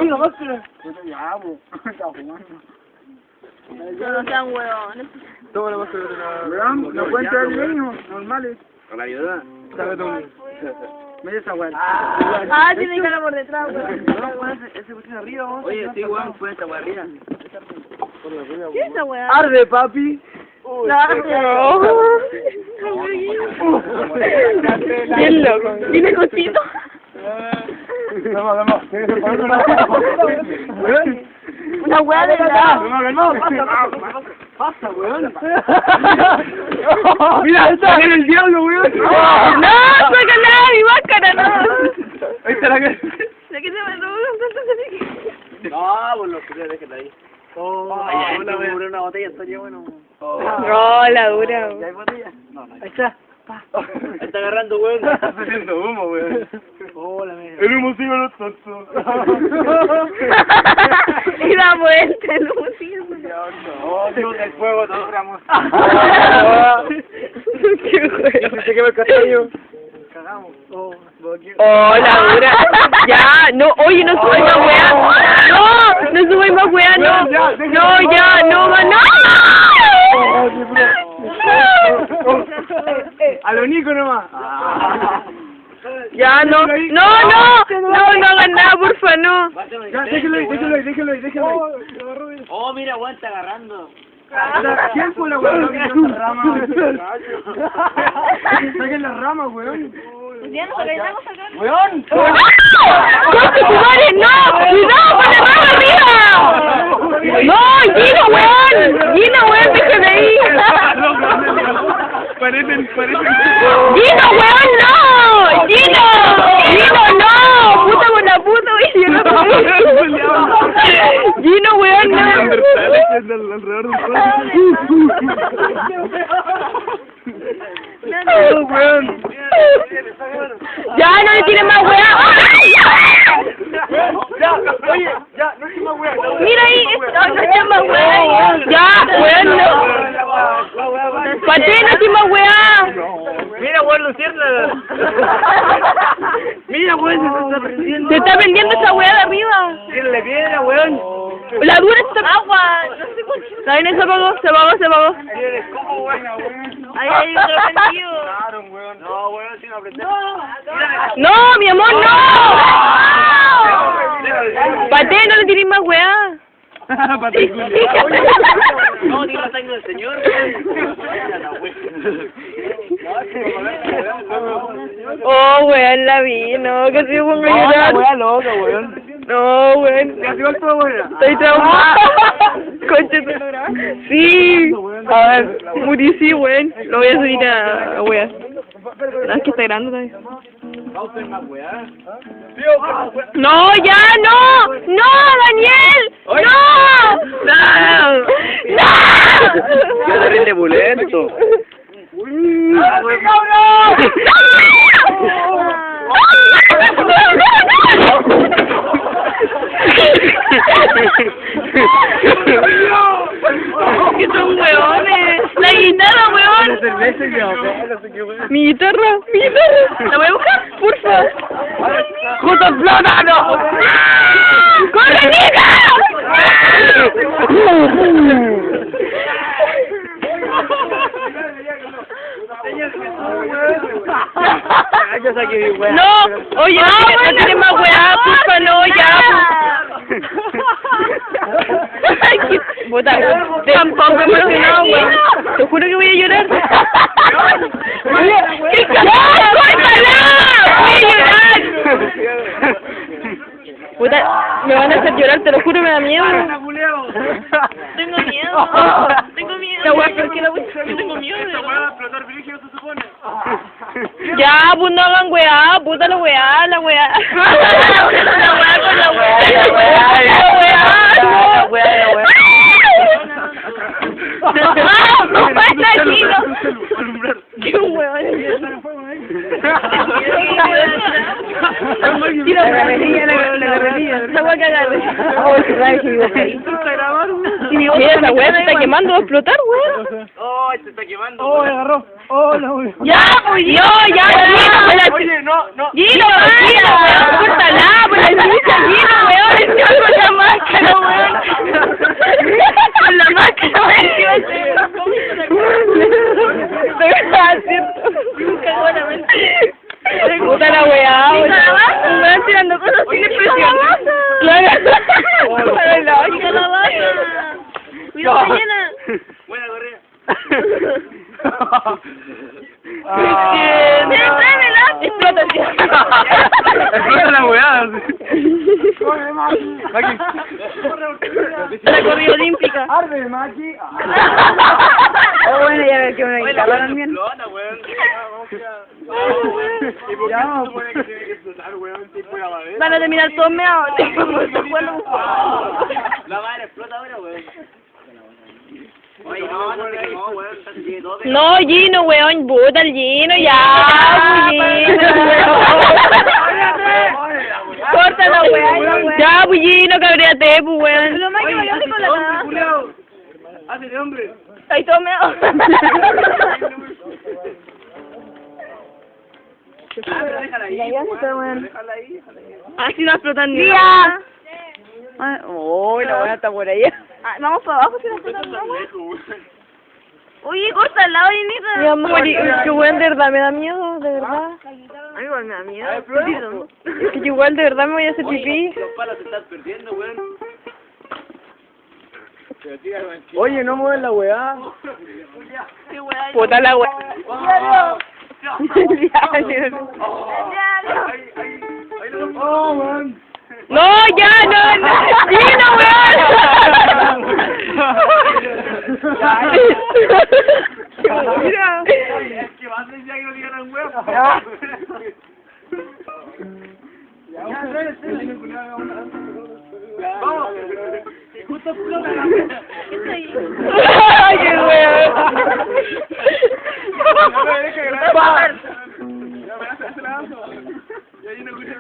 la máscara. Ya, pues. Está fumando. No sean huevones. Toma la máscara de la... Weón, no pueden traer niños normales. Con la ayuda. Sabe todo. Mira esa weá. Ah, tiene cara por detrás, weón. Ese cuchillo arriba, vos. Oye, sí, weón, fue esta weá arriba. ¿Qué es esa weá? Arde, papi. Bien loco. ¿Tiene cosito? Vamos. Tienes que poner una... Una weá de verdad. Pasa, weón. Mira, está en el diablo, weón. No, sácala mi máscara, no. Ahí está la cara. ¿De qué se me robó? No, por lo que déjala ahí. Ay, hola, me murió una botella, estaría bueno. No, la dura. ¿Ya hay botella? No, no. Ahí está. Está agarrando, weón. Está haciendo humo, weón. Hola, mira. El humo sigue a los tontos. Y da vuelta el humo, sí. Oh, Dios del fuego, todos éramos. Qué juego. Se quema el castaño. Cagamos. Oh, la dura. Ya, no, oye, no subáis más weá. No subáis más weá, no. No, ya, no, no. A lo Nico nomás. Ya, no hagan nada, porfa, no. Ya, déjelo ahí. Oh, mira, weón, está agarrando. ¿Quién fue la weón que tiró esa rama? Saquen las ramas, weón. Ya no sacáis nada, sacar. ¡Weón! ¡Conche tu madre, no! ¡Cuidado con la rama arriba! ¡No, Gino, weón! ¡Gino, weón, déjame ahí! Parecen... ¡Gino, weón, no! ¡Gino, no! ¡Puta con la puta, wey! Yo no ¡Gino, weón, no! weón. ¡Ya, no le tires más weá! Ya, oye, ya, no es más weón. ¡Mira ahí! ¡No es más weá! ¡Ya, weón, no! ¡Paté, no es más weá! Mira, weón, luciérnaga. Mira, weón, se está prendiendo. ¡Se está prendiendo esa weá de arriba! Tírale piedra, weón. ¡La dura está... ¡Agua! ¿Sabes? Se apagó. Tírale escopo, weón. Ahí hay otro prendido. No, weón, si no aprendemos. ¡No, mi amor, no! ¡Paté, no le tires más weá! Paté, No, ni la sangre del señor. Oh, weón, la vi, no, que se pongo a llorar. loca, weón. No, weón. Casi igual todo, weón. Estoy traumada. Concha. Sí. A ver, Muri, sí, weón. Lo voy a subir a weón. No, es que está grande todavía. No, ya, no. No, Daniel. No. No. Qué terrible bulento. ¿Qué son huevones? La guitarra, huevón. Mi guitarra. ¿La voy a buscar? Porfa. ¡Justo plátano! ¡Corre, Nica! No, oye, no tienes más weá, porfa, no, ya. Puta, tampoco me emocionado, weón. Te juro que voy a llorar. ¡Qué cagada! ¡Córtala! ¡Voy a llorar! Puta, me van a hacer llorar, te lo juro, me da miedo. Tengo miedo. La weá, ¿por qué la weá? Yo tengo miedo. Ya, pues no hagan weá, puta la weá. La weá con la weá. ¡Qué huevón! Tira la garrería. La voy a cagar. Mira, esa weá se está quemando, va a explotar, weá. Oh, se está quemando. ¡Oh, me agarró! ¡Oh, la weón! Ya, pues no, ya, Oye, no. Gino, weón, córtala, pues la chicha, Gino, weón, ¡Chica la vaca! ¡Cuidado, ballena! Buena correa. ¡Cristian! ¡Explota, tío! Explota la weá. Aquí. La corrida olímpica. Arde, Maki. Oh, bueno, ya veo que una guitarra también. Explota, weón. ¿Y por qué se supone que tiene que explotar, weón? Tipo la madera. Van a terminar todos meados. La madera explota ahora, weón. Oye, no te quemó, weón. No, Gino, weón, puta el Gino, ya, Gino. Corta la weá, ya, pues Gino, cabreate, pues weón. Lo más que valió con la nada. Hazle hombre. Ahí todo meado. Déjala ahí. Déjala ahí. Así no explotan ni nada. Oh, la weá está por ahí. Vamos para abajo si no explotan nada. Oye, corta al lado, Ginita. Mi amor, que weón, de verdad me da miedo, de verdad. A mí igual me da miedo. Que igual de verdad me voy a hacer pipí. Los palos se están perdiendo, weón. Oye, no mueves la weá. Puta la weá. Oh, man. No, ya, no, no. Gino, weón. Mira. Es que vas a decir que no digan al weón. Vamos. Justo explota la weá. Ay, qué weón. No me dejes grabar. Ya me hace y ahí no escuché.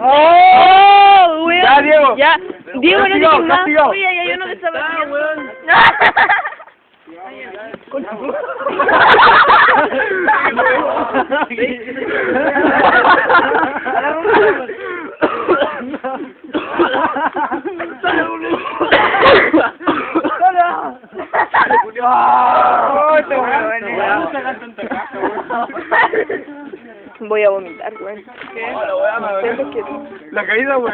¡Oh, weón! Ya, Diego. Ya. Diego, no Castigado, tienes más. castigado. Oye, ya yo no desaparecí. Voy a vomitar, weón. La caída, weón.